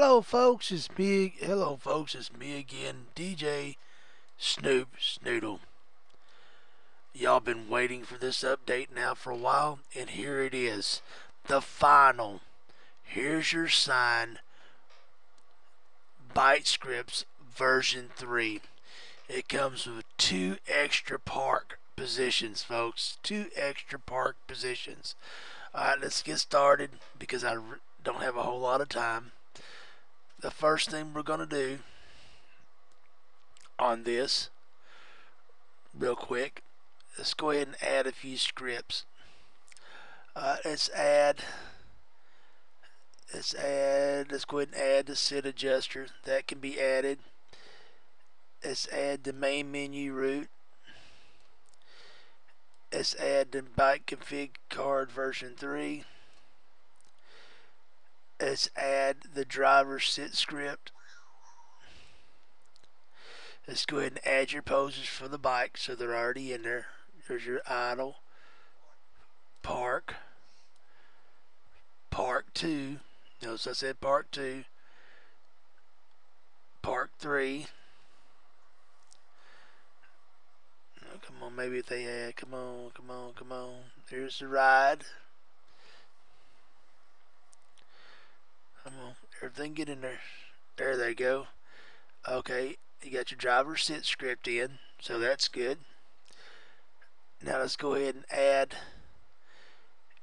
Hello, folks. It's me. Hello, folks. It's me again, DJ Snoop Snoodle. Y'all been waiting for this update now for a while, and here it is, the final. Here's your sign. ByteScripts version 3. It comes with 2 extra park positions, folks. 2 extra park positions. Alright, let's get started because I don't have a whole lot of time. The first thing we're going to do on this, real quick, let's go ahead and add a few scripts. Let's go ahead and add the sit adjuster. That can be added. Let's add the main menu root. Let's add the byte config card version 3. Let's add the driver sit script. Let's go ahead and add your poses for the bike so they're already in there. There's your idle, park, park 2. Notice I said park 2, park 3. Oh, come on, maybe if they had, come on. There's the ride. Come on, everything get in there. There they go. Okay, you got your driver sit script in, so that's good. Now let's go ahead and add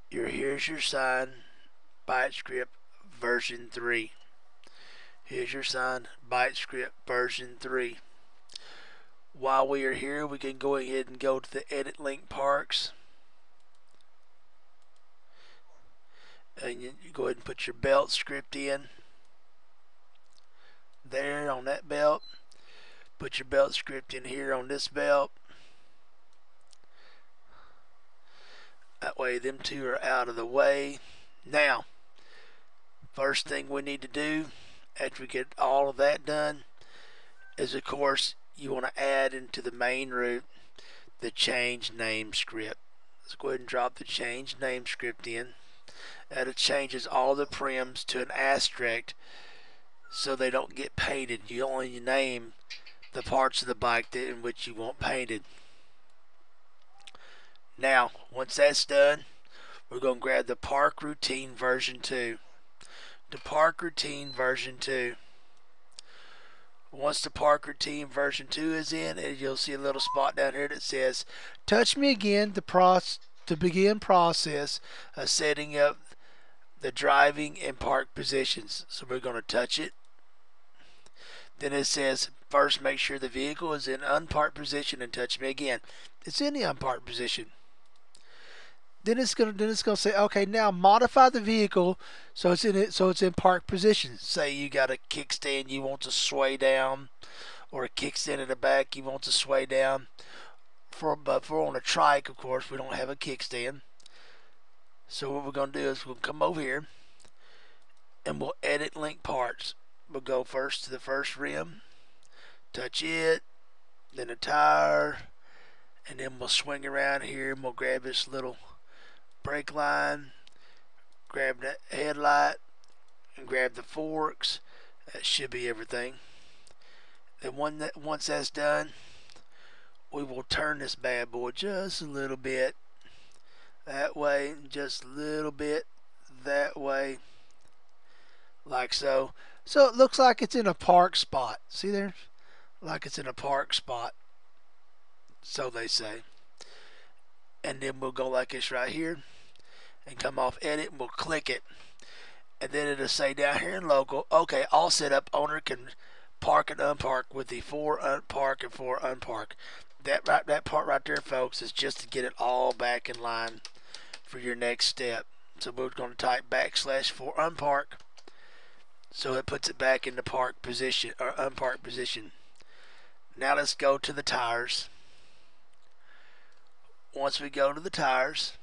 here's your sign ByteScript version 3. Here's your sign ByteScript version 3. While we are here, we can go ahead and go to the edit link parks. And you go ahead and put your belt script in. There on that belt. Put your belt script in here on this belt. That way them two are out of the way. Now, first thing we need to do after we get all of that done is, of course, you want to add into the main root the change name script. Let's go ahead and drop the change name script in. That changes all the prims to an asterisk so they don't get painted. You only name the parts of the bike in which you want painted. Now, once that's done, we're going to grab the park routine version 2. The park routine version 2. Once the park routine version 2 is in, you'll see a little spot down here that says touch me again to begin process of setting up the driving and park positions. So we're going to touch it. Then it says first make sure the vehicle is in unparked position and touch me again. It's in the unparked position. Then it's gonna say, okay, now modify the vehicle so it's in park position. Say you got a kickstand you want to sway down, or a kickstand in the back you want to sway down. But if we're on a trike, of course, we don't have a kickstand. So what we're gonna do is we'll come over here and we'll edit link parts. We'll go first to the first rim, touch it, then a tire, and then we'll swing around here and we'll grab this little brake line, grab that headlight, and grab the forks. That should be everything. Then once that's done, we will turn this bad boy just a little bit that way, just a little bit that way, like so. So it looks like it's in a park spot. See there? Like it's in a park spot. So they say. And then we'll go like this right here and come off edit and we'll click it. And then it'll say down here in local, okay, all set up, owner can park and unpark with the for unpark and for unpark. That part right there, folks, is just to get it all back in line for your next step. So we're going to type / for unpark, so it puts it back in the park position or unparked position. Now let's go to the tires. Once we go to the tires,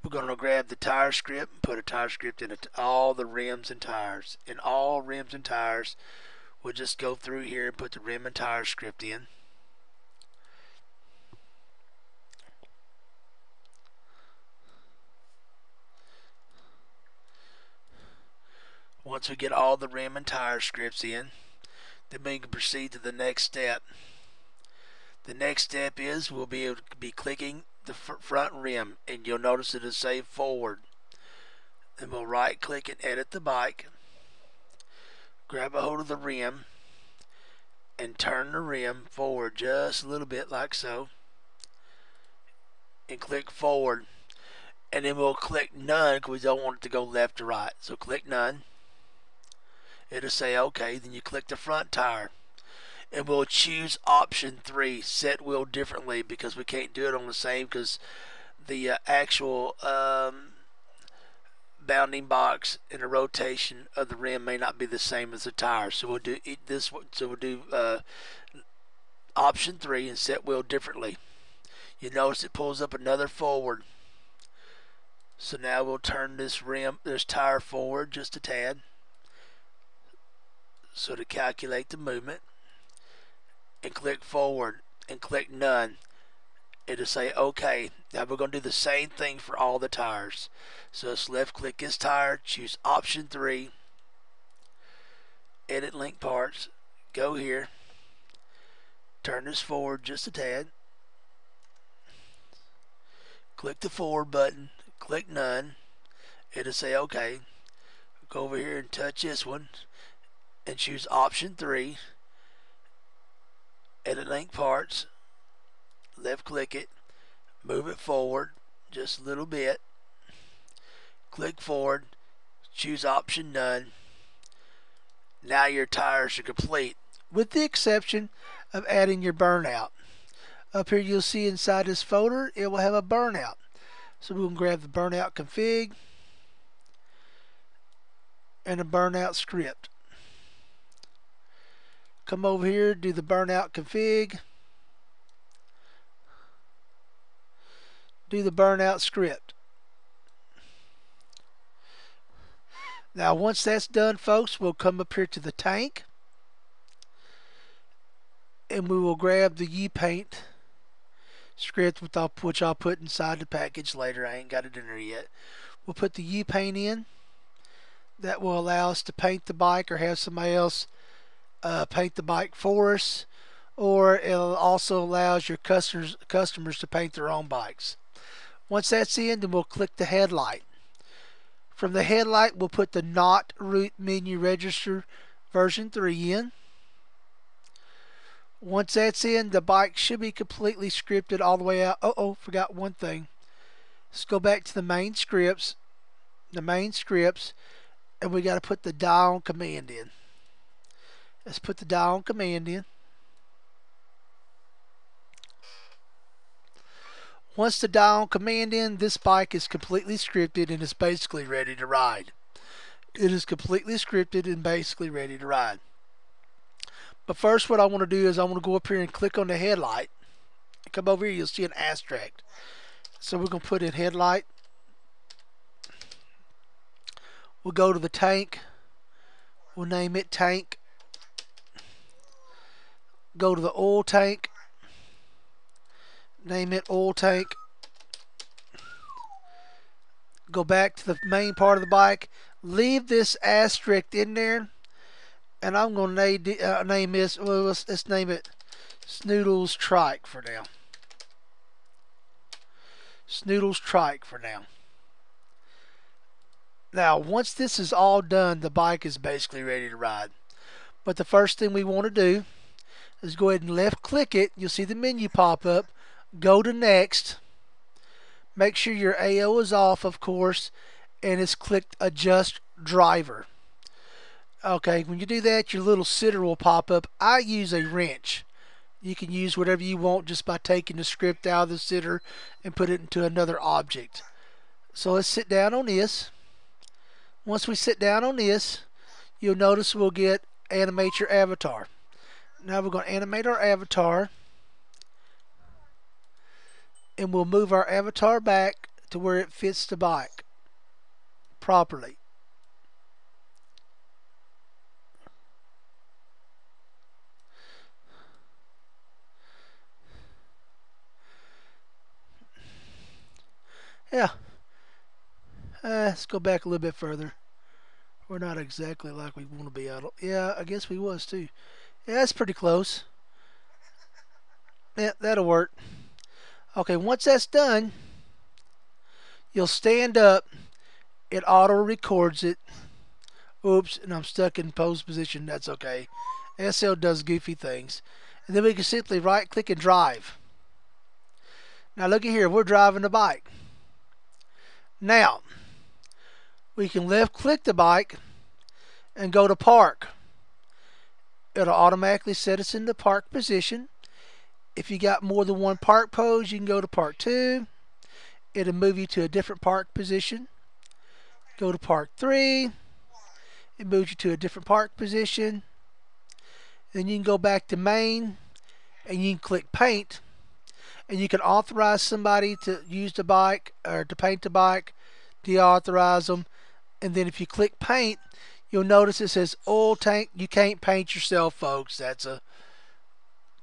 we're going to grab the tire script and put a tire script in all the rims and tires. In all rims and tires, we'll just go through here and put the rim and tire script in. Once we get all the rim and tire scripts in, then we can proceed to the next step. The next step is we'll be able to be clicking the front rim, and you'll notice it'll say forward. Then we'll right click and edit the bike, grab a hold of the rim, and turn the rim forward just a little bit like so, and click forward. And then we'll click none because we don't want it to go left to right. So click none. It'll say okay. Then you click the front tire. And we'll choose option 3, set wheel differently, because we can't do it on the same, because the actual bounding box and the rotation of the rim may not be the same as the tire. So we'll do this. So we'll do option 3 and set wheel differently. You notice it pulls up another forward. So now we'll turn this tire forward just a tad. So to calculate the movement, and click forward and click none. It'll say okay. Now we're going to do the same thing for all the tires. So let's left click this tire, choose option 3, edit link parts, go here, turn this forward just a tad, click the forward button, click none. It'll say okay. Go over here and touch this one and choose option 3, edit link parts, left click it, move it forward just a little bit, click forward, choose option none. Now your tires are complete, with the exception of adding your burnout. Up here you'll see inside this folder it will have a burnout. So we can grab the burnout config and a burnout script. Come over here, do the burnout config, do the burnout script. Now once that's done, folks, we'll come up here to the tank and we will grab the U-Paint script, which I'll put inside the package later. I ain't got it in there yet. We'll put the U-Paint in. That will allow us to paint the bike or have somebody else paint the bike for us, or it also allows your customers to paint their own bikes. Once that's in, then we'll click the headlight. From the headlight, we'll put the Not Root Menu Register version 3 in. Once that's in, the bike should be completely scripted all the way out. Forgot one thing. Let's go back to the main scripts. And we got to put the dial on command in. Let's put the dial on command in. Once the dial on command in, this bike is completely scripted and is basically ready to ride. It is completely scripted and basically ready to ride. But first, what I want to do is I want to go up here and click on the headlight. Come over here, you'll see an asterisk. So we're going to put in headlight. We'll go to the tank. We'll name it tank. Go to the oil tank. Name it oil tank. Go back to the main part of the bike. Leave this asterisk in there. And I'm going to name this, well, let's name it Snoodles Trike for now. Snoodles Trike for now. Now, once this is all done, the bike is basically ready to ride. But the first thing we want to do is go ahead and left click it. You'll see the menu pop up. Go to next. Make sure your AO is off, of course, and it's clicked adjust driver. Okay, when you do that, your little sitter will pop up. I use a wrench. You can use whatever you want just by taking the script out of the sitter and put it into another object. So let's sit down on this. Once we sit down on this, you'll notice we'll get animate your avatar. Now we're going to animate our avatar, and we'll move our avatar back to where it fits the bike properly. Yeah. Let's go back a little bit further. We're not exactly like we want to be out. Yeah, I guess we was too. Yeah, that's pretty close. Yeah, that'll work. Okay, once that's done, you'll stand up. It auto records it. Oops, and I'm stuck in pose position. That's okay. SL does goofy things. And then we can simply right click and drive. Now look at here, we're driving the bike. Now, we can left click the bike and go to park. It'll automatically set us in the park position. If you got more than one park pose, you can go to park 2. It'll move you to a different park position. Go to park 3. It moves you to a different park position. Then you can go back to main and you can click paint. And you can authorize somebody to use the bike or to paint the bike, deauthorize them. And then if you click paint, you'll notice it says oil tank. You can't paint yourself, folks. That's a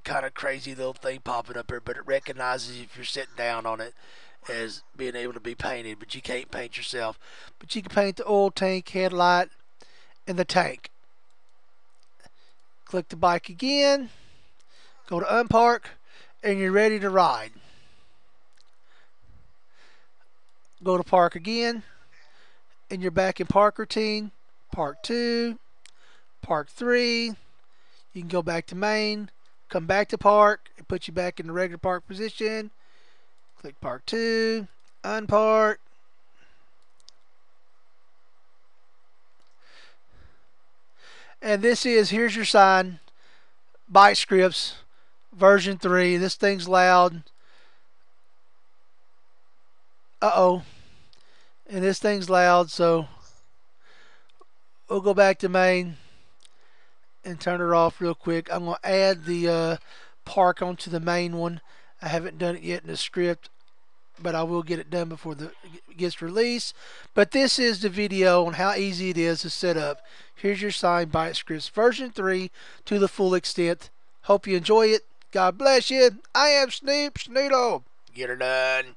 kind of crazy little thing popping up here, but it recognizes if you're sitting down on it as being able to be painted, but you can't paint yourself. But you can paint the oil tank, headlight, and the tank. Click the bike again, go to unpark, and you're ready to ride. Go to park again, and you're back in park routine. Park 2, park 3. You can go back to main, come back to park, and put you back in the regular park position. Click park 2, unpark. And here's your sign, Bike Scripts, version 3. This thing's loud. Uh-oh. And this thing's loud, so we'll go back to main and turn it off real quick. I'm going to add the park onto the main one. I haven't done it yet in the script, but I will get it done before it gets released. But this is the video on how easy it is to set up. Here's your sign, Bike Scripts version 3 to the full extent. Hope you enjoy it. God bless you. I am Snoop Snoodle. Get her done.